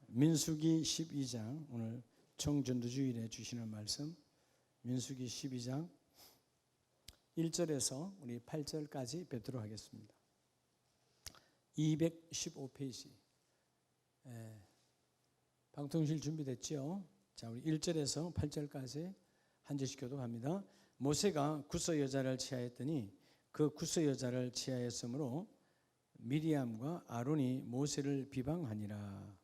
민수기 12장, 오늘 청전도주일에 주시는 말씀, 민수기 12장 1절에서 우리 8절까지 뵙도록 하겠습니다. 215페이지. 방통실 준비됐죠? 자, 우리 1절에서 8절까지 한 절씩 교독합니다. 모세가 구스 여자를 취하였더니 그 구스 여자를 취하였으므로 미리암과 아론이 모세를 비방하니라.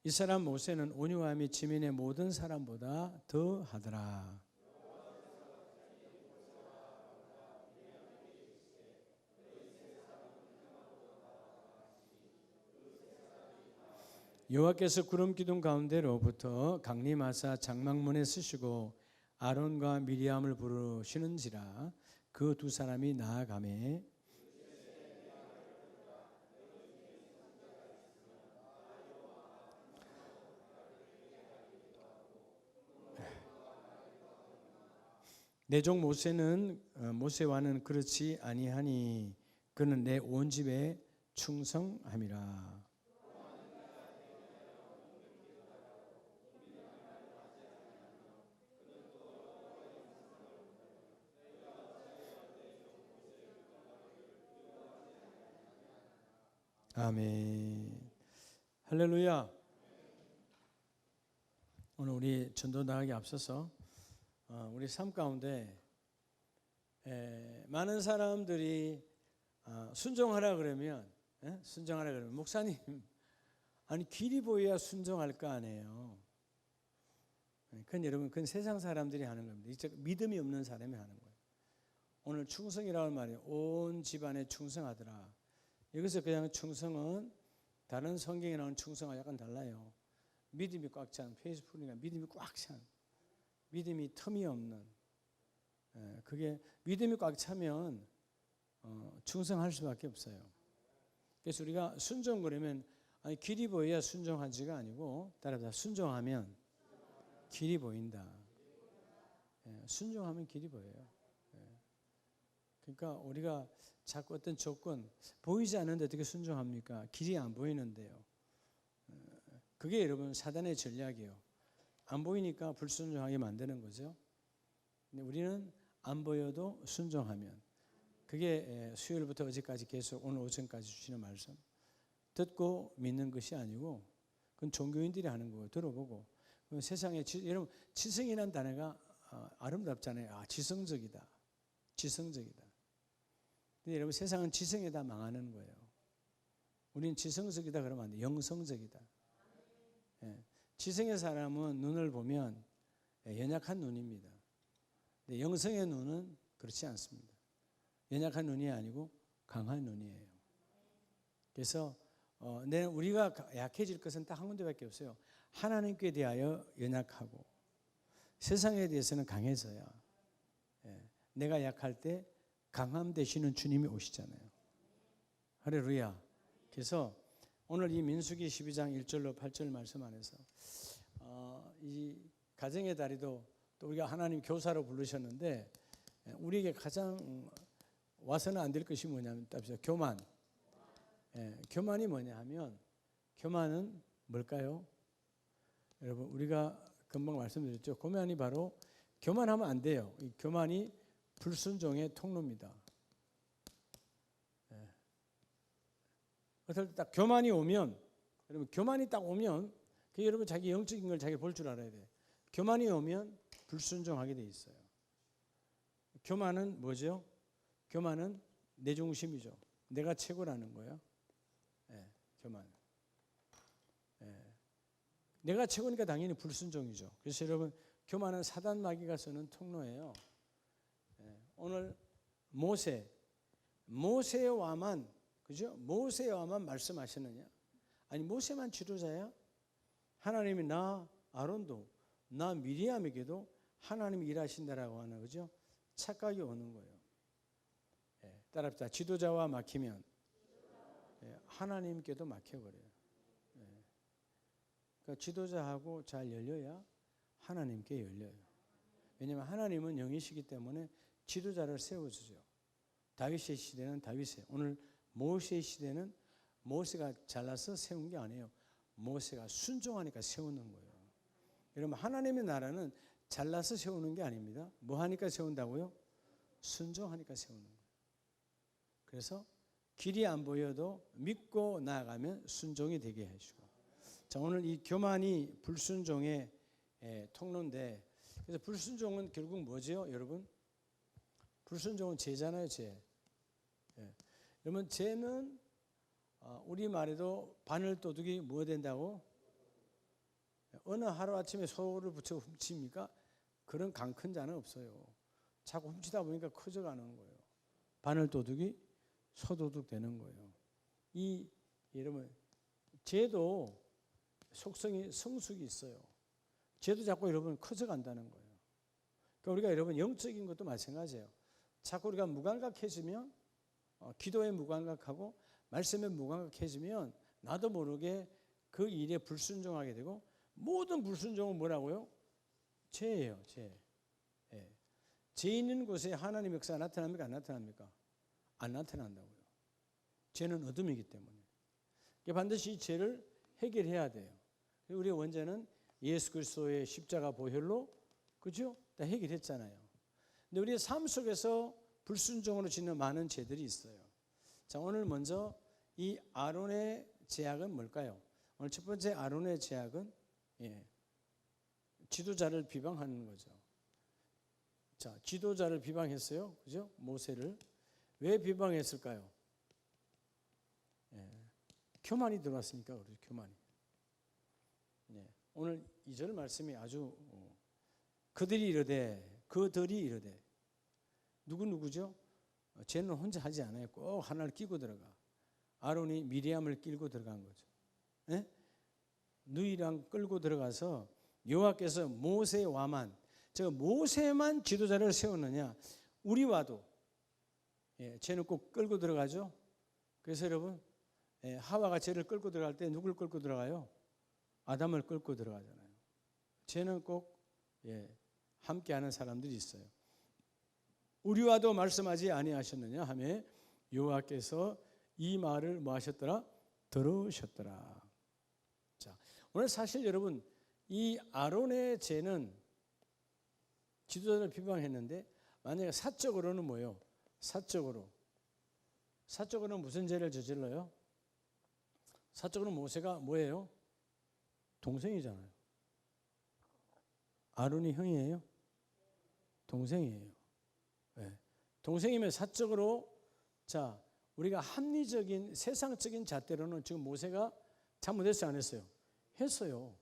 이 사람 모세는 온유함이 지면의 모든 사람보다 더하더라. 여호와께서 구름 기둥 가운데로부터 강림하사 장막문에 서시고 아론과 미리암을 부르시는지라. 그 두 사람이 나아가매 내 종 모세와는 그렇지 아니하니 그는 내 온 집에 충성함이라. 아멘. 할렐루야. 오늘 우리 전도 나가기 앞서서 우리 삶 가운데 많은 사람들이 순종하라 그러면 목사님, 아니 길이 보여야 순종할 거 아니에요. 그건 여러분, 그건 세상 사람들이 하는 겁니다. 이제 믿음이 없는 사람이 하는 거예요. 오늘 충성이라는 말이 온 집안에 충성하더라. 여기서 그냥 충성은 다른 성경에 나오는 충성과 약간 달라요. 믿음이 꽉 찬, 페이스풀이니까 믿음이 꽉 찬, 믿음이 틈이 없는, 그게 믿음이 꽉 차면 충성할 수밖에 없어요. 그래서 우리가 순종 그러면 아니 길이 보여야 순종하지가 아니고 따라서 순종하면 길이 보인다. 순종하면 길이 보여요. 그러니까 우리가 자꾸 어떤 조건 보이지 않는데 어떻게 순종합니까? 길이 안 보이는데요. 그게 여러분 사단의 전략이에요. 안 보이니까 불순종하게 만드는 거죠. 근데 우리는 안 보여도 순종하면, 그게 수요일부터 어제까지 계속 오늘 오전까지 주시는 말씀, 듣고 믿는 것이 아니고 그건 종교인들이 하는 거예요. 들어보고. 세상에 여러분 지성이라는 단어가 아름답잖아요. 지성적이다. 지성적이다. 근데 여러분 세상은 지성에 다 망하는 거예요. 우리는 지성적이다 그러면 안 돼. 영성적이다. 지성의 사람은 눈을 보면 연약한 눈입니다. 근데 영성의 눈은 그렇지 않습니다. 연약한 눈이 아니고 강한 눈이에요. 그래서 우리가 약해질 것은 딱 한 군데밖에 없어요. 하나님께 대하여 연약하고 세상에 대해서는 강해져야. 내가 약할 때 강함 되시는 주님이 오시잖아요. 할렐루야. 그래서 오늘 이 민수기 12장 1절로 8절 말씀 안에서 이 가정의 다리도 또 우리가 하나님 교사로 부르셨는데 우리에게 가장 와서는 안 될 것이 뭐냐면 교만. 교만이 뭐냐 하면, 교만은 뭘까요? 여러분 우리가 금방 말씀드렸죠. 교만이 바로, 교만하면 안 돼요. 이 교만이 불순종의 통로입니다. 어떨 때 딱 교만이 오면, 여러분 교만이 딱 오면, 여러분 자기 영적인 걸 자기 볼 줄 알아야 돼. 교만이 오면 불순종하게 돼 있어요. 교만은 뭐죠? 교만은 내 중심이죠. 내가 최고라는 거예요. 교만. 내가 최고니까 당연히 불순종이죠. 그래서 여러분 교만은 사단 마귀가 쓰는 통로예요. 오늘 모세와만, 그죠? 모세와만 말씀하시느냐? 아니 모세만 지도자야? 하나님이 나 아론도 나 미리암에게도 하나님이 일하신다라고 하는, 그죠? 착각이 오는 거예요. 따라합시다. 지도자와 막히면 하나님께도 막혀버려요. 그러니까 지도자하고 잘 열려야 하나님께 열려요. 왜냐하면 하나님은 영이시기 때문에 지도자를 세워주죠. 다윗의 시대는 다윗의, 오늘 모세의 시대는 모세가 잘라서 세운 게 아니에요. 모세가 순종하니까 세우는 거예요. 여러분, 하나님의 나라는 잘라서 세우는 게 아닙니다. 뭐 하니까 세운다고요? 순종하니까 세우는 거예요. 그래서 길이 안 보여도 믿고 나아가면 순종이 되게 해주고. 자, 오늘 이 교만이 불순종의 통로인데, 그래서 불순종은 결국 뭐죠, 여러분? 불순종은 죄잖아요, 죄. 여러분, 죄는 우리 말에도 바늘도둑이 뭐 된다고? 어느 하루아침에 소를 붙여 훔칩니까? 그런 강 큰 자는 없어요. 자꾸 훔치다 보니까 커져가는 거예요. 바늘도둑이 소도둑 되는 거예요. 여러분, 죄도 속성이 성숙이 있어요. 죄도 자꾸 여러분 커져간다는 거예요. 그러니까 우리가 여러분 영적인 것도 마찬가지예요. 자꾸 우리가 무감각해지면 기도에 무감각하고 말씀에 무감각해지면 나도 모르게 그 일에 불순종하게 되고, 모든 불순종은 뭐라고요? 죄예요, 죄. 죄 있는 곳에 하나님의 역사가 나타납니까? 안 나타납니까? 안 나타난다고요. 죄는 어둠이기 때문에. 반드시 이 죄를 해결해야 돼요. 우리의 원죄는 예수 그리스도의 십자가 보혈로, 그죠? 다 해결했잖아요. 근데 우리의 삶 속에서 불순종으로 짓는 많은 죄들이 있어요. 자, 오늘 먼저 이 아론의 죄악은 뭘까요? 오늘 첫 번째 아론의 죄악은 지도자를 비방하는 거죠. 자, 지도자를 비방했어요. 그죠? 모세를. 왜 비방했을까요? 교만이 들어왔으니까 그렇죠. 교만이. 오늘 2절 말씀이 아주 그들이 이르되 누구죠? 쟤는 혼자 하지 않아요. 꼭 하나를 끼고 들어가. 아론이 미리암을 끌고 들어간 거죠. 누이랑 끌고 들어가서 여호와께서 모세와만, 저 모세만 지도자를 세웠느냐? 우리와도 쟤는 꼭 끌고 들어가죠. 그래서 여러분, 하와가 쟤를 끌고 들어갈 때 누굴 끌고 들어가요? 아담을 끌고 들어가잖아요. 쟤는 꼭 함께하는 사람들이 있어요. 우리와도 말씀하지 아니하셨느냐 하며 여호와께서 이 말을 뭐 하셨더라? 들으셨더라. 자, 오늘 사실 여러분, 이 아론의 죄는 지도자를 비방했는데, 만약에 사적으로는 뭐예요? 사적으로는 무슨 죄를 저질러요? 사적으로 모세가 뭐예요? 동생이잖아요. 아론이 형이에요? 동생이에요. 동생이면 사적으로, 자, 우리가 합리적인 세상적인 잣대로는 지금 모세가 잘못했어요, 안 했어요? 했어요.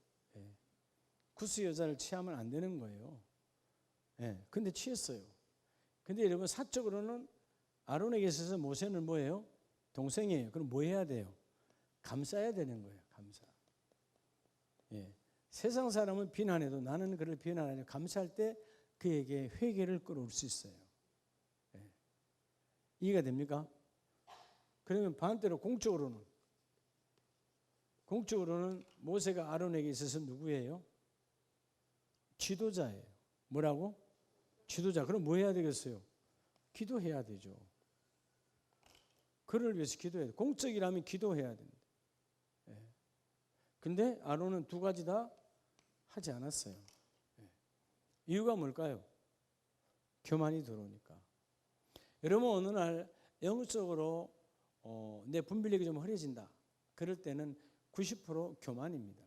구스 여자를 취하면 안 되는 거예요. 근데 취했어요. 근데 여러분, 사적으로는 아론에게 있어서 모세는 뭐예요? 동생이에요. 그럼 뭐 해야 돼요? 감싸야 되는 거예요. 감싸. 세상 사람은 비난해도 나는 그를 비난하냐, 감싸할 때 그에게 회개를 끌어올 수 있어요. 이해가 됩니까? 그러면 반대로 공적으로는 모세가 아론에게 있어서 누구예요? 지도자예요. 뭐라고? 지도자. 그럼 뭐 해야 되겠어요? 기도해야 되죠. 그를 위해서 기도해야 돼. 공적이라면 기도해야 됩니다. 근데 아론은 두 가지 다 하지 않았어요. 이유가 뭘까요? 교만이 들어오니까. 여러분, 어느 날 영적으로 내 분별력이 좀 흐려진다. 그럴 때는 90% 교만입니다.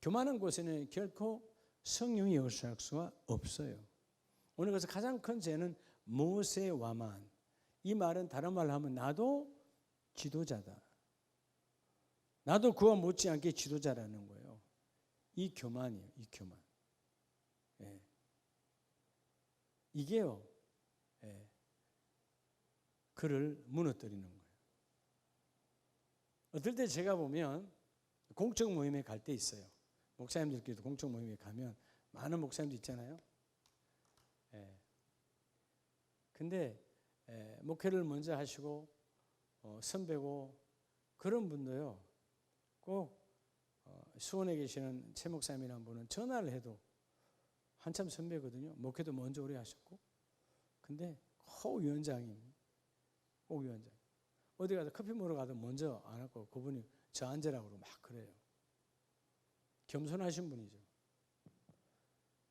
교만한 곳에는 결코 성령이 역사할 수가 없어요. 오늘 그래서 가장 큰 죄는 모세와만. 이 말은 다른 말로 하면 나도 지도자다. 나도 그와 못지않게 지도자라는 거예요. 이 교만이에요. 이 교만. 이게요. 그를 무너뜨리는 거예요. 어떨 때 제가 보면 공적 모임에 갈 때 있어요. 목사님들끼리도 공적 모임에 가면 많은 목사님들 있잖아요. 근데 목회를 먼저 하시고 선배고 그런 분도요. 꼭 수원에 계시는 최 목사님이라는 분은 전화를 해도 한참 선배거든요. 목회도 먼저 오래 하셨고. 근데 꼭 위원장님. 어디 가서 커피 먹으러 가도 먼저 안 하고 그분이 저 앉으라고 그러고 막 그래요. 겸손하신 분이죠.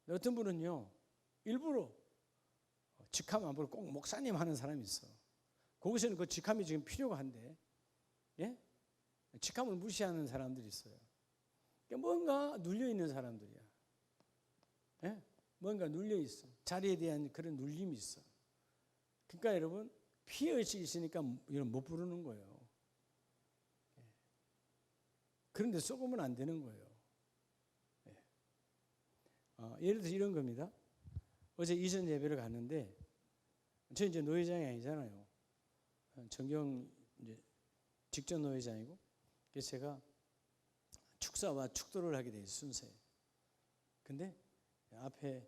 어떤 분은요, 일부러 직함 안 부르고 꼭 목사님 하는 사람이 있어. 거기서는 그 직함이 지금 필요가 한데, 예? 직함을 무시하는 사람들이 있어요. 뭔가 눌려있는 사람들이야. 예? 뭔가 눌려있어. 자리에 대한 그런 눌림이 있어. 그러니까 여러분, 피해의식이 있으니까 못 부르는 거예요. 그런데 쏘으면 안 되는 거예요. 예를 들어서 이런 겁니다. 어제 이전 예배를 갔는데, 저 이제 노회장이 아니잖아요. 정경 이제 직전 노회장이고, 그래서 제가 축사와 축도를 하게 돼 있어요, 순서에. 근데 앞에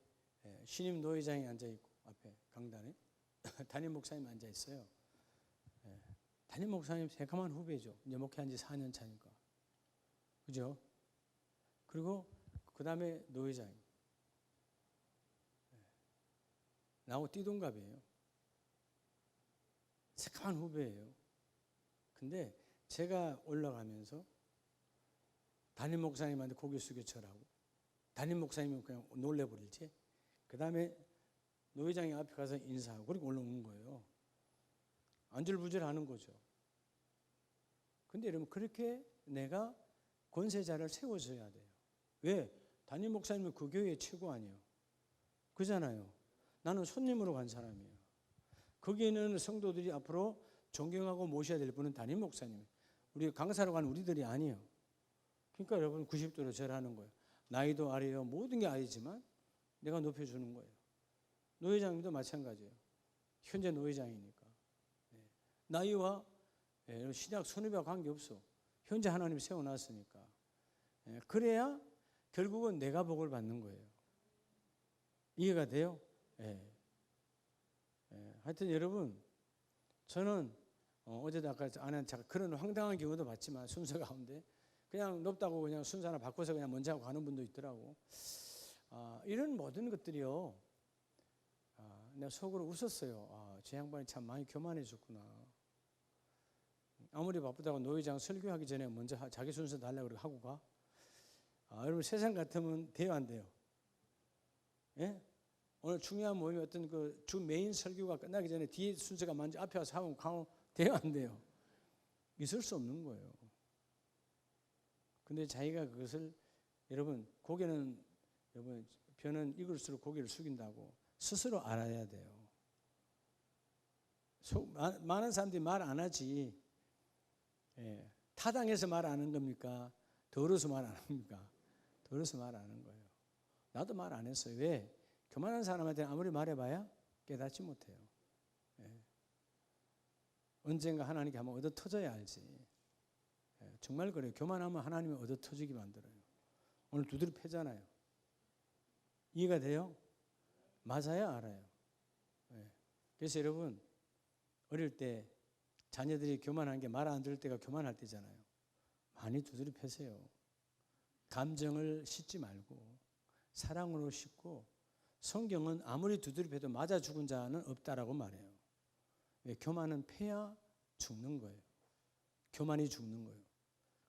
신임 노회장이 앉아 있고, 앞에 강단에 담임 목사님 앉아 있어요. 담임 목사님 새까만 후배죠. 이제 목회한 지 4년 차니까. 그죠? 그리고 그 다음에 노회장이. 나하고 띠동갑이에요. 새까만 후배예요. 근데 제가 올라가면서 담임 목사님한테 고개 숙여 절하고, 담임 목사님은 그냥 놀래버릴지, 그 다음에 노회장이 앞에 가서 인사하고 그리고 올라오는 거예요. 안절부절하는 거죠. 근데 여러분, 그렇게 내가 권세자를 세워줘야 돼요. 왜? 담임 목사님은 그 교회의 최고 아니에요. 그잖아요. 나는 손님으로 간 사람이에요. 거기에는 성도들이 앞으로 존경하고 모셔야 될 분은 담임 목사님. 우리 강사로 간 우리들이 아니에요. 그러니까 여러분 90도로 절하는 거예요. 나이도 아래요. 모든 게 아니지만 내가 높여주는 거예요. 노회장님도 마찬가지예요. 현재 노회장이니까. 나이와 신약 선후배와 관계없어. 현재 하나님 세워놨으니까. 그래야 결국은 내가 복을 받는 거예요. 이해가 돼요? 하여튼 여러분, 저는 어제도 아까 아는 그런 황당한 경우도 봤지만 순서 가운데 그냥 높다고 그냥 순서 하나 바꿔서 그냥 먼저 하고 가는 분도 있더라고. 이런 모든 것들이요. 내가 속으로 웃었어요. 저 양반이 참 많이 교만해졌구나. 아무리 바쁘다고 노회장 설교하기 전에 먼저 자기 순서 달라고 하고 가. 여러분 세상 같으면 돼요, 안 돼요? 예? 오늘 중요한 모임이 어떤 그 주 메인 설교가 끝나기 전에 뒤에 순서가 먼저 앞에 와서 하고 가면 돼요, 안 돼요? 있을 수 없는 거예요. 근데 자기가 그것을 여러분 벼는 익을수록 고개를 숙인다고 스스로 알아야 돼요. 많은 사람들이 말 안 하지. 타당해서 말 안 하는 겁니까? 더러워서 말 안 합니까? 더러워서 말 안 하는 거예요. 나도 말 안 했어요. 왜? 교만한 사람한테 아무리 말해봐야 깨닫지 못해요. 언젠가 하나님께 한번 얻어 터져야 알지. 정말 그래요. 교만하면 하나님이 얻어 터지게 만들어요. 오늘 두드려 패잖아요. 이해가 돼요? 맞아요, 알아요. 그래서 여러분 어릴 때 자녀들이 교만한 게 말 안 들을 때가 교만할 때잖아요. 많이 두드려 패세요. 감정을 싣지 말고 사랑으로 싣고, 성경은 아무리 두드려 패도 맞아 죽은 자는 없다라고 말해요. 왜? 교만은 패야 죽는 거예요. 교만이 죽는 거예요.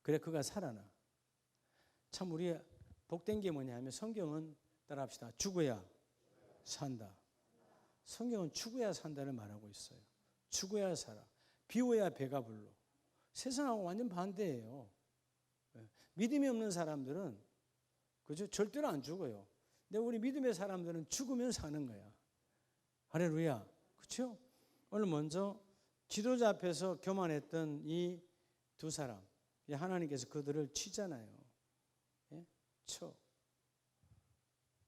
그래 그가 살아나. 참 우리 복된 게 뭐냐 하면 성경은 따라합시다. 죽어야 산다. 성경은 죽어야 산다를 말하고 있어요. 죽어야 살아. 비워야 배가 불러. 세상하고 완전 반대예요. 믿음이 없는 사람들은 그죠? 절대로 안 죽어요. 근데 우리 믿음의 사람들은 죽으면 사는 거야. 할렐루야. 그렇죠? 오늘 먼저 지도자 앞에서 교만했던 이 두 사람, 하나님께서 그들을 치잖아요. 쳐.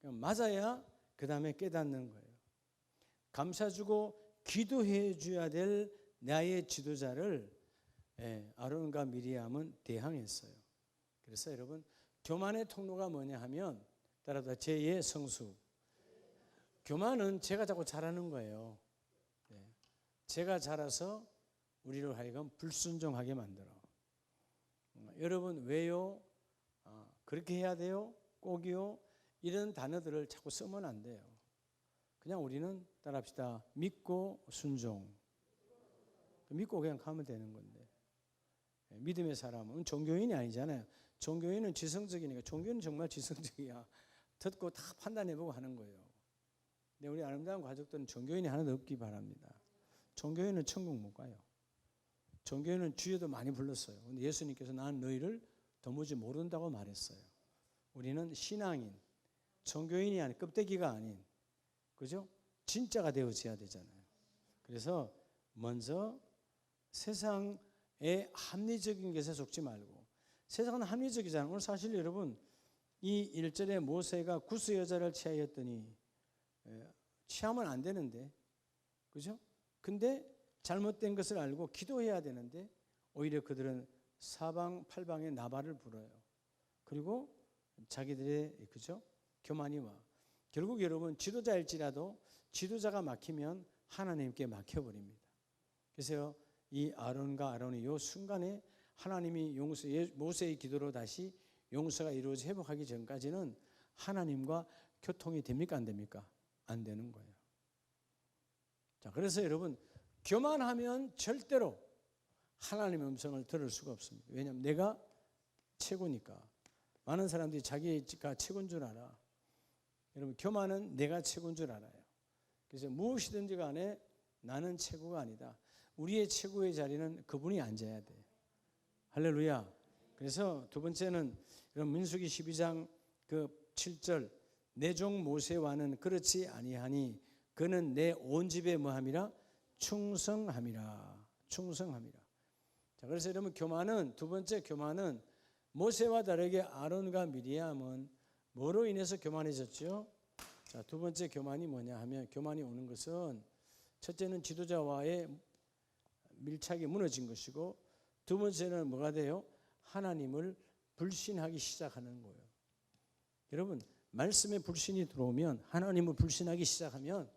맞아야 그 다음에 깨닫는 거예요. 감사주고 기도해 줘야 될 나의 지도자를 아론과 미리암은 대항했어요. 그래서 여러분 교만의 통로가 뭐냐 하면 따라서 제2의 성수. 교만은 제가 자꾸 잘하는 거예요. 제가 잘해서 우리를 하여금 불순종하게 만들어. 여러분 왜요? 그렇게 해야 돼요? 꼭이요? 이런 단어들을 자꾸 쓰면 안 돼요. 그냥 우리는 따라합시다. 믿고 순종. 믿고 그냥 가면 되는 건데. 믿음의 사람은 종교인이 아니잖아요. 종교인은 지성적이니까. 종교는 정말 지성적이야. 듣고 다 판단해보고 하는 거예요. 근데 우리 아름다운 가족들은 종교인이 하나도 없기 바랍니다. 종교인은 천국 못 가요. 종교인은 주여도 많이 불렀어요. 근데 예수님께서 나는 너희를 도무지 모른다고 말했어요. 우리는 신앙인, 종교인이 아닌, 껍데기가 아닌, 그죠? 진짜가 되어져야 되잖아요. 그래서 먼저 세상의 합리적인 것에 속지 말고, 세상은 합리적이잖아요. 오늘 사실 여러분, 이 1절에 모세가 구스 여자를 취하였더니, 취하면 안 되는데, 그죠? 근데 잘못된 것을 알고 기도해야 되는데, 오히려 그들은 사방팔방에 나발을 불어요. 그리고 자기들의, 그죠? 교만이 와. 결국 여러분, 지도자일지라도 지도자가 막히면 하나님께 막혀버립니다. 그래서 이 아론이 이 순간에 하나님이 모세의 기도로 다시 용서가 이루어져 회복하기 전까지는 하나님과 교통이 됩니까? 안 됩니까? 안 되는 거예요. 자, 그래서 여러분, 교만하면 절대로 하나님의 음성을 들을 수가 없습니다. 왜냐하면 내가 최고니까. 많은 사람들이 자기가 최고인 줄 알아. 여러분, 교만은 내가 최고인 줄 알아요. 그래서 무엇이든지 간에 나는 최고가 아니다. 우리의 최고의 자리는 그분이 앉아야 돼. 할렐루야. 그래서 두 번째는 여러분, 민수기 12장 그 7절, 내 종 모세와는 그렇지 아니하니 그는 내 온 집에 뭐함이라? 충성함이라. 충성함이라. 자, 그래서 여러분, 교만은, 두 번째 교만은 모세와 다르게 아론과 미리암은 뭐로 인해서 교만해졌죠? 자, 두 번째 교만이 뭐냐 하면, 교만이 오는 것은 첫째는 지도자와의 밀착이 무너진 것이고, 두 번째는 뭐가 돼요? 하나님을 불신하기 시작하는 거예요. 여러분, 말씀에 불신이 들어오면, 하나님을 불신하기 시작하면,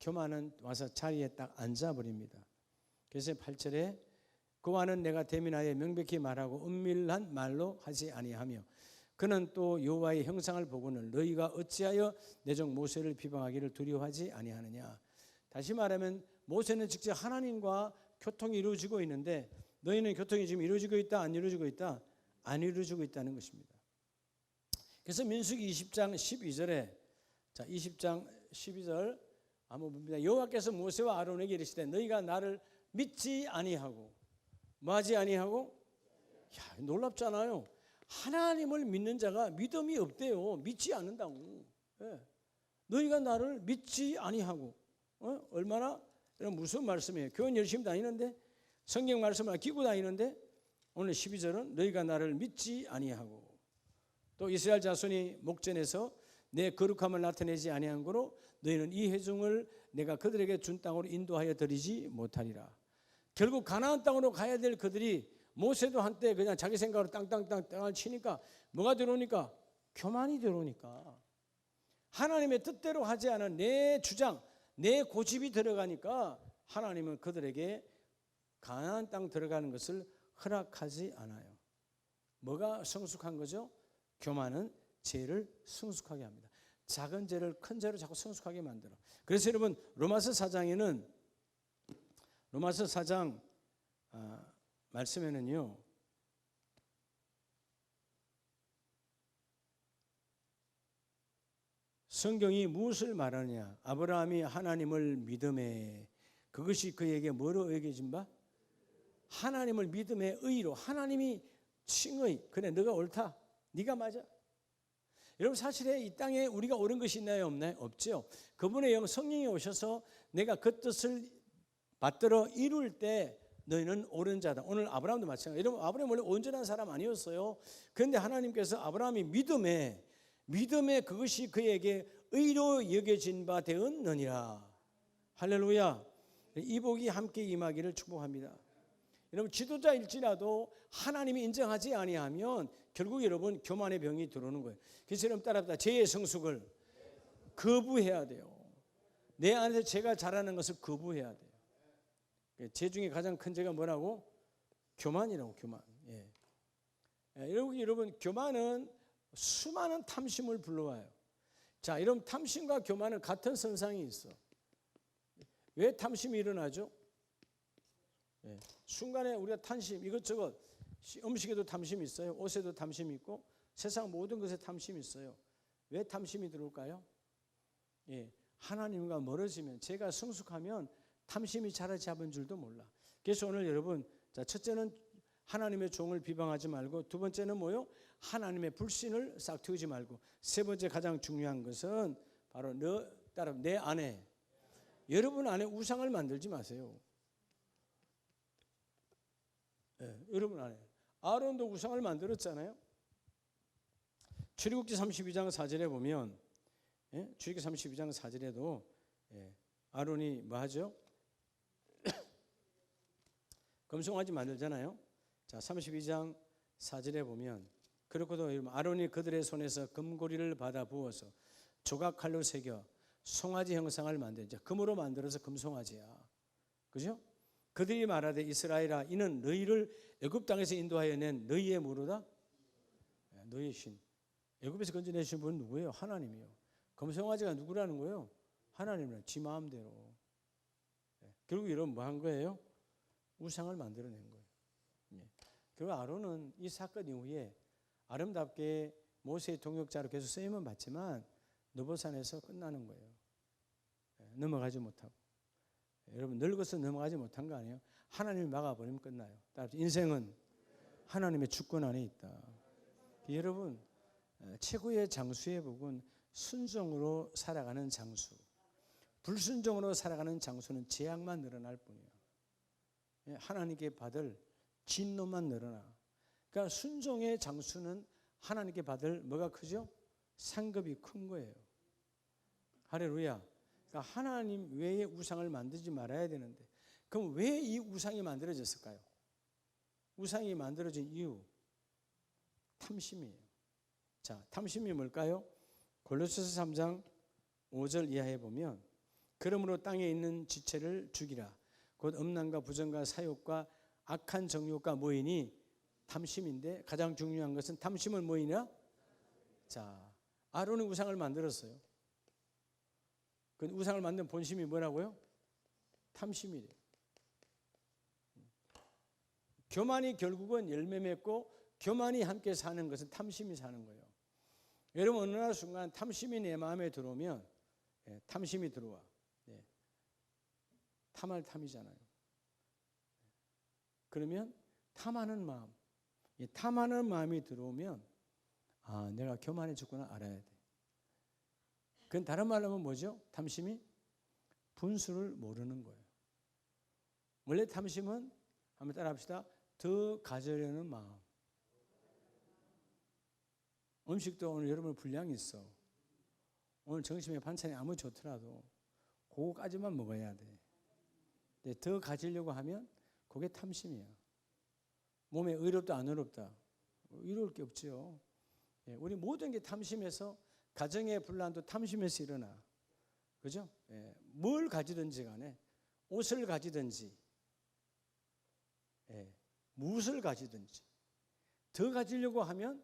교만은 와서 자리에 딱 앉아버립니다. 그래서 8절에 그와는 내가 대민하여 명백히 말하고 은밀한 말로 하지 아니하며, 그는 또 여호와의 형상을 보고는 너희가 어찌하여 내 종 모세를 비방하기를 두려워하지 아니하느냐. 다시 말하면 모세는 직접 하나님과 교통이 이루어지고 있는데, 너희는 교통이 지금 이루어지고 있다, 안 이루어지고 있다? 안 이루어지고 있다는 것입니다. 그래서 민수기 20장 12절에, 자, 20장 12절 한번 봅니다. 여호와께서 모세와 아론에게 이르시되 너희가 나를 믿지 아니하고 뭐하지 아니하고? 야, 놀랍잖아요. 하나님을 믿는 자가 믿음이 없대요. 믿지 않는다고. 너희가 나를 믿지 아니하고. 얼마나 무슨 말씀이에요? 교회 열심히 다니는데, 성경 말씀을 기고 다니는데, 오늘 12절은 너희가 나를 믿지 아니하고, 또 이스라엘 자손이 목전에서 내 거룩함을 나타내지 아니한 거로 너희는 이 회중을 내가 그들에게 준 땅으로 인도하여 드리지 못하리라. 결국 가나안 땅으로 가야 될 그들이, 모세도 한때 그냥 자기 생각으로 땅을 치니까 뭐가 들어오니까? 교만이 들어오니까, 하나님의 뜻대로 하지 않은 내 주장, 내 고집이 들어가니까 하나님은 그들에게 가나안 땅 들어가는 것을 허락하지 않아요. 뭐가 성숙한 거죠? 교만은 죄를 성숙하게 합니다. 작은 죄를 큰 죄로 자꾸 성숙하게 만들어. 그래서 여러분, 로마서 4장에는, 로마서 4장 말씀에는요, 성경이 무엇을 말하느냐? 아브라함이 하나님을 믿음에, 그것이 그에게 뭐로 여겨진 바? 하나님을 믿음의 의로, 하나님이 칭의, 그래 너가 옳다, 네가 맞아. 여러분, 사실에 이 땅에 우리가 옳은 것이 있나요, 없나요? 없죠. 그분의 영 성령이 오셔서 내가 그 뜻을 받들어 이룰 때 너희는 옳은 자다. 오늘 아브라함도 마찬가지예요. 여러분, 아브라함 원래 온전한 사람 아니었어요. 그런데 하나님께서 아브라함이 믿음에 그것이 그에게 의로 여겨진 바 되었느니라. 할렐루야. 이 복이 함께 임하기를 축복합니다. 여러분, 지도자일지라도 하나님이 인정하지 아니하면 결국 여러분 교만의 병이 들어오는 거예요. 그래서 여러분 따라합니다. 죄의 성숙을 거부해야 돼요. 내 안에서 제가 잘하는 것을 거부해야 돼요. 죄 중에 가장 큰 죄가 뭐라고? 교만이라고. 교만. 여러분, 교만은 수많은 탐심을 불러와요. 자, 이런 탐심과 교만은 같은 선상에 있어. 왜 탐심이 일어나죠? 순간에 우리가 탐심, 이것저것, 음식에도 탐심이 있어요. 옷에도 탐심이 있고 세상 모든 것에 탐심이 있어요. 왜 탐심이 들어올까요? 하나님과 멀어지면, 제가 성숙하면 탐심이 자리잡은 줄도 몰라. 그래서 오늘 여러분, 자, 첫째는 하나님의 종을 비방하지 말고, 두 번째는 뭐요? 하나님의 불신을 싹틔우지 말고, 세 번째 가장 중요한 것은 바로 내 안에, 여러분 안에 우상을 만들지 마세요. 여러분 안에. 아론도 우상을 만들었잖아요. 출애굽기 32장 4절에 보면, 출애굽기 32장 4절에도 아론이 뭐 하죠? 금송아지 만들잖아요. 자, 32장 4절에 보면, 그렇고도 아론이 그들의 손에서 금고리를 받아 부어서 조각칼로 새겨 송아지 형상을 만들자. 금으로 만들어서 금송아지야. 그죠? 그들이 말하되 이스라엘아, 이는 너희를 애굽 땅에서 인도하여 낸 너희의 뭐로다? 너희의 신. 애굽에서 건져내신 분은 누구예요? 하나님이요. 금송아지가 누구라는 거예요? 하나님이라. 지 마음대로. 결국 이런 뭐 한 거예요? 우상을 만들어낸 거예요. 그 아론은 이 사건 이후에 아름답게 모세의 동역자로 계속 쓰임은 받지만 느보산에서 끝나는 거예요. 넘어가지 못하고. 여러분, 늙어서 넘어가지 못한 거 아니에요? 하나님이 막아버리면 끝나요. 인생은 하나님의 주권 안에 있다. 여러분, 최고의 장수의 복은 순종으로 살아가는 장수. 불순종으로 살아가는 장수는 재앙만 늘어날 뿐이에요. 하나님께 받을 진노만 늘어나. 그러니까 순종의 장수는 하나님께 받을 뭐가 크죠? 상급이 큰 거예요. 할렐루야. 그러니까 하나님 외에 우상을 만들지 말아야 되는데, 그럼 왜 이 우상이 만들어졌을까요? 우상이 만들어진 이유, 탐심이에요. 자, 탐심이 뭘까요? 골로새서 3장 5절 이하에 보면, 그러므로 땅에 있는 지체를 죽이라. 곧 음란과 부정과 사욕과 악한 정욕과 뭐이니? 탐심인데, 가장 중요한 것은 탐심은 뭐이냐? 자, 아론은 우상을 만들었어요. 그 우상을 만든 본심이 뭐라고요? 탐심이래요. 교만이 결국은 열매 맺고, 교만이 함께 사는 것은 탐심이 사는 거예요. 여러분, 어느 날 순간 탐심이 내 마음에 들어오면, 탐심이 들어와. 탐할 탐이잖아요. 그러면 탐하는 마음, 탐하는 마음이 들어오면, 아, 내가 교만해졌구나 알아야 돼. 그건 다른 말로 하면 뭐죠? 탐심이 분수를 모르는 거예요. 원래 탐심은, 한번 따라 합시다. 더 가지려는 마음. 음식도 오늘 여러분 분량이 있어. 오늘 점심에 반찬이 아무리 좋더라도 그거까지만 먹어야 돼. 근데 더 가지려고 하면 그게 탐심이야. 몸에 의롭다 안 의롭다? 의로울 게 없죠. 우리 모든 게 탐심에서, 가정의 분란도 탐심에서 일어나. 그죠? 뭘 가지든지 간에, 옷을 가지든지, 무엇을 가지든지 더 가지려고 하면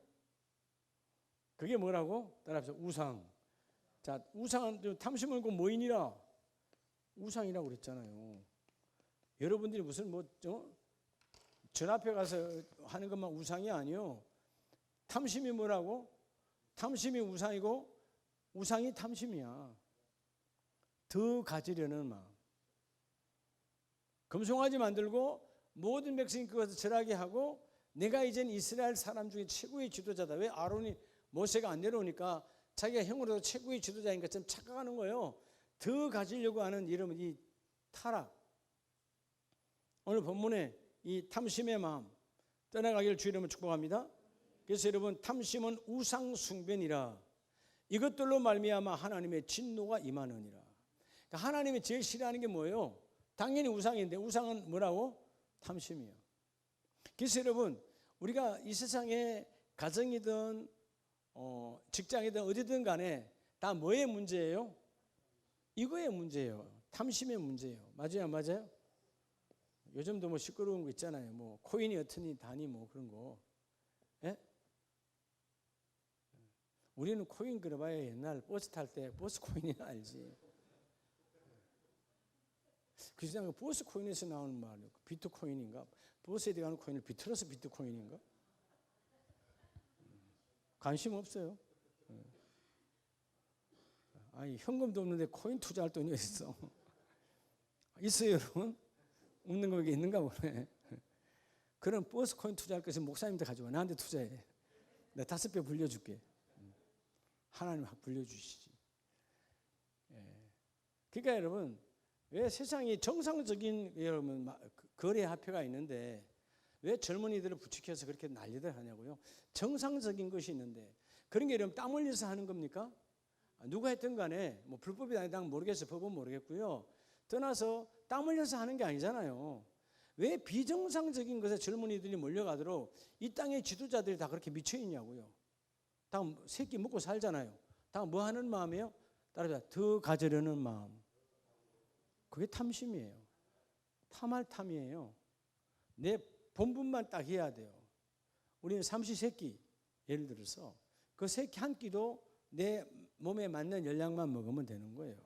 그게 뭐라고? 따라합시다. 우상. 자, 우상은 탐심은 그 뭐이니라? 우상이라고 그랬잖아요. 여러분들이 무슨 전 앞에 가서 하는 것만 우상이 아니요. 탐심이 뭐라고? 탐심이 우상이고 우상이 탐심이야. 더 가지려는 마음. 금송아지 만들고 모든 백성이 그것을 절하게 하고, 내가 이젠 이스라엘 사람 중에 최고의 지도자다. 왜? 아론이 모세가 안 내려오니까 자기가 형으로서 최고의 지도자인 것처럼 착각하는 거예요. 더 가지려고 하는 이름은 이 타락. 오늘 본문에 이 탐심의 마음 떠나가기를 주 이름으로 축복합니다. 그래서 여러분, 탐심은 우상 숭배니라. 이것들로 말미암아 하나님의 진노가 임하느니라. 그러니까 하나님이 제일 싫어하는 게 뭐예요? 당연히 우상인데, 우상은 뭐라고? 탐심이요. 그래서 여러분, 우리가 이 세상에 가정이든 직장이든 어디든 간에 다 뭐의 문제예요? 이거의 문제예요. 탐심의 문제예요. 맞아요, 안 맞아요? 요즘도 뭐 시끄러운 거 있잖아요. 뭐 코인이 어떠니 다니 뭐 그런 거. 예? 우리는 코인 그려봐야 옛날 버스 탈 때 버스 코인이나 알지. 그 시장 버스 코인에서 나오는 말이에요. 비트코인인가? 버스에 들어가는 코인을 비틀어서 비트코인인가? 관심 없어요. 아니 현금도 없는데 코인 투자할 돈이 있어. 있어요, 여러분? 웃는 거 있는가 보네. 그럼 버스 코인 투자할 것은 목사님들 가져와. 나한테 투자해. 내가 5배 불려줄게. 하나님 확 불려주시지. 그러니까 여러분, 왜 세상이 정상적인 여러분 거래 화폐가 있는데 왜 젊은이들을 부추겨서 그렇게 난리들 하냐고요? 정상적인 것이 있는데 그런 게 여러분 땀 흘려서 하는 겁니까? 누가 했든 간에 뭐 불법이 아니다 모르겠어요. 법은 모르겠고요. 떠나서 땀 흘려서 하는 게 아니잖아요. 왜 비정상적인 것에 젊은이들이 몰려가도록 이 땅의 지도자들이 다 그렇게 미쳐 있냐고요. 다 새끼 먹고 살잖아요. 다 뭐 하는 마음이에요? 따라서 더 가지려는 마음. 그게 탐심이에요. 탐할 탐이에요. 내 본분만 딱 해야 돼요. 우리는 삼시세끼 예를 들어서 그 새끼 한 끼도 내 몸에 맞는 열량만 먹으면 되는 거예요.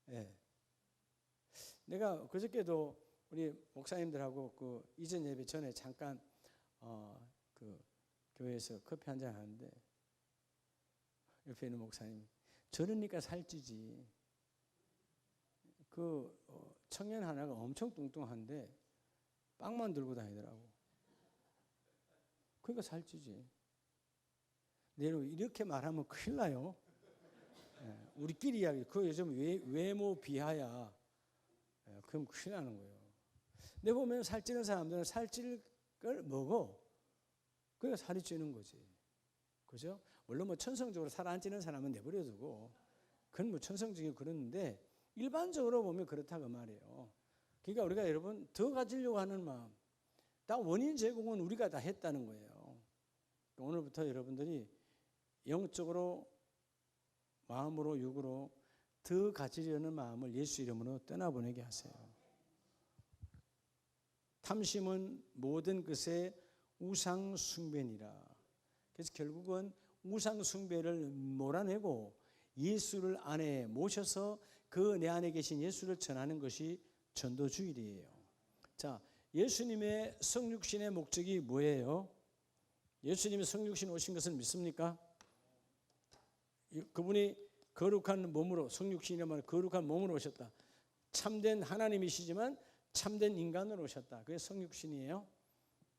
예. 내가 그저께도 우리 목사님들하고 그 이전 예배 전에 잠깐 그 교회에서 커피 한잔 하는데 옆에 있는 목사님 저러니까 살찌지. 그 청년 하나가 엄청 뚱뚱한데 빵만 들고 다니더라고. 그러니까 살찌지. 내로 이렇게 말하면 큰일 나요. 우리끼리 이야기. 그 요즘 외모 비하야. 그럼 큰일 나는 거예요. 내 보면 살찌는 사람들은 살찔 걸 먹어. 그러니까 살이 찌는 거지. 그죠? 물론 뭐 천성적으로 살 안 찌는 사람은 내버려두고 그건 뭐 천성적이고 그러는데 일반적으로 보면 그렇다 그 말이에요. 그러니까 우리가 여러분 더 가지려고 하는 마음, 다 원인 제공은 우리가 다 했다는 거예요. 오늘부터 여러분들이 영적으로 마음으로 육으로 더 가지려는 마음을 예수 이름으로 떠나보내게 하세요. 탐심은 모든 것의 우상 숭배니라. 그래서 결국은 우상 숭배를 몰아내고 예수를 안에 모셔서 그 내 안에 계신 예수를 전하는 것이 전도주일이에요. 자, 예수님의 성육신의 목적이 뭐예요? 예수님이 성육신 오신 것을 믿습니까? 그분이 거룩한 몸으로 성육신이란 말은 거룩한 몸으로 오셨다. 참된 하나님이시지만 참된 인간으로 오셨다. 그게 성육신이에요.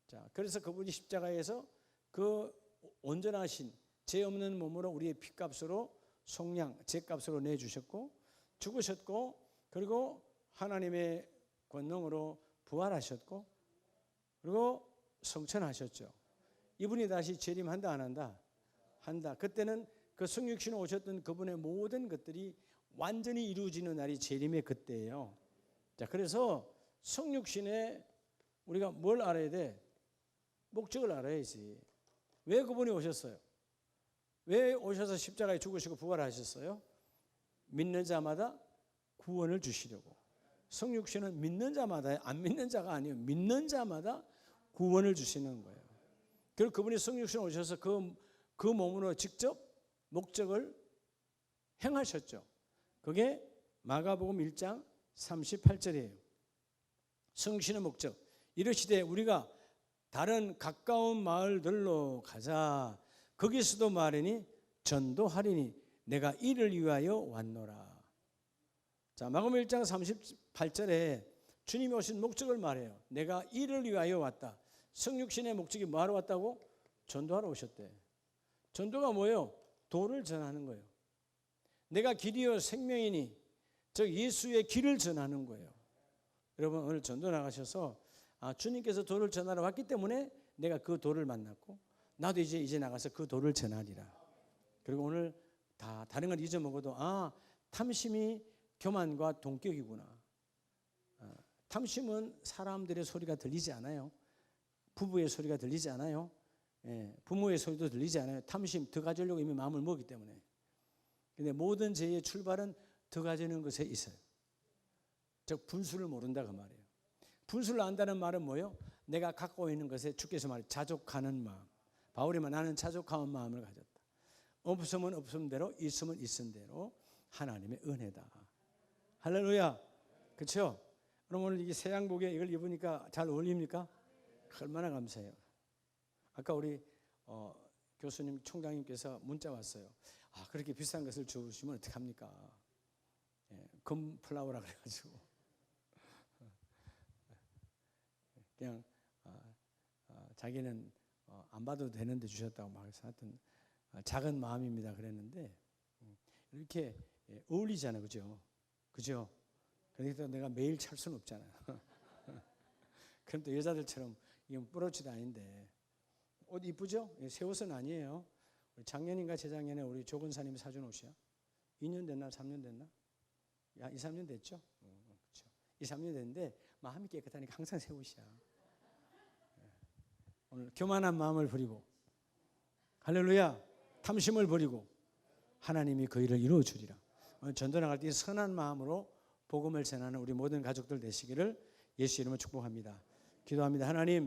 자, 그래서 그분이 십자가에서 그 온전하신 죄 없는 몸으로 우리의 피값으로 속량, 죄값으로 내주셨고 죽으셨고 그리고 하나님의 권능으로 부활하셨고 그리고 성천하셨죠. 이분이 다시 재림한다 안 한다? 한다. 그때는 그 성육신에 오셨던 그분의 모든 것들이 완전히 이루어지는 날이 재림의 그때예요. 자, 그래서 성육신에 우리가 뭘 알아야 돼? 목적을 알아야지. 왜 그분이 오셨어요? 왜 오셔서 십자가에 죽으시고 부활하셨어요? 믿는 자마다 구원을 주시려고. 성육신은 믿는 자마다, 안 믿는 자가 아니에요. 믿는 자마다 구원을 주시는 거예요. 그리고 그분이 성육신에 오셔서 그 몸으로 직접 목적을 행하셨죠. 그게 마가복음 1장 38절이에요. 성육신의 목적. 이르시되 우리가 다른 가까운 마을들로 가자. 거기서도 말하니 전도하리니 내가 이를 위하여 왔노라. 자, 마가복음 1장 38절에 주님이 오신 목적을 말해요. 내가 이를 위하여 왔다. 성육신의 목적이 뭐하러 왔다고? 전도하러 오셨대. 전도가 뭐예요? 도를 전하는 거예요. 내가 길이요 생명이니 즉 예수의 길을 전하는 거예요. 여러분 오늘 전도 나가셔서 주님께서 도를 전하러 왔기 때문에 내가 그 도를 만났고 나도 이제 나가서 그 도를 전하리라. 그리고 오늘 다 다른 걸 잊어먹어도 탐심이 교만과 동격이구나. 탐심은 사람들의 소리가 들리지 않아요. 부부의 소리가 들리지 않아요. 부모의 소리도 들리지 않아요. 탐심, 더 가지려고 이미 마음을 먹기 때문에. 근데 모든 죄의 출발은 더 가지는 것에 있어요. 즉 분수를 모른다 그 말이에요. 분수를 안다는 말은 뭐예요? 내가 갖고 있는 것에 주께서 말해 자족하는 마음. 바울이 말 나는 자족한 마음을 가졌다. 없으면 없은 대로, 있으면 있은 대로 하나님의 은혜다. 할렐루야. 그렇죠? 그럼 오늘 이게 새 양복에 이걸 입으니까 잘 어울립니까? 얼마나 감사해요. 아까 우리 교수님, 총장님께서 문자 왔어요. 아, 그렇게 비싼 것을 주시면 어떡합니까? 예, 금 플라워라 그래가지고 그냥 자기는 안 받아도 되는데 주셨다고 막 해서 하여튼 작은 마음입니다 그랬는데 이렇게 어울리잖아요. 그죠? 그죠? 그러니까 내가 매일 찰 수는 없잖아요. 그럼 또 여자들처럼 이건 뿌러치도 아닌데 옷 이쁘죠? 새 옷은 아니에요. 작년인가 재작년에 우리 조건사님이 사준 옷이야. 2년 됐나 3년 됐나? 2, 3년 됐죠? 그렇죠. 2, 3년 됐는데 마음이 깨끗하니까 항상 새 옷이야. 오늘 교만한 마음을 버리고 할렐루야 탐심을 버리고 하나님이 그 일을 이루어 주리라. 오늘 전도 나갈 때 선한 마음으로 복음을 전하는 우리 모든 가족들 되시기를 예수 이름으로 축복합니다. 기도합니다. 하나님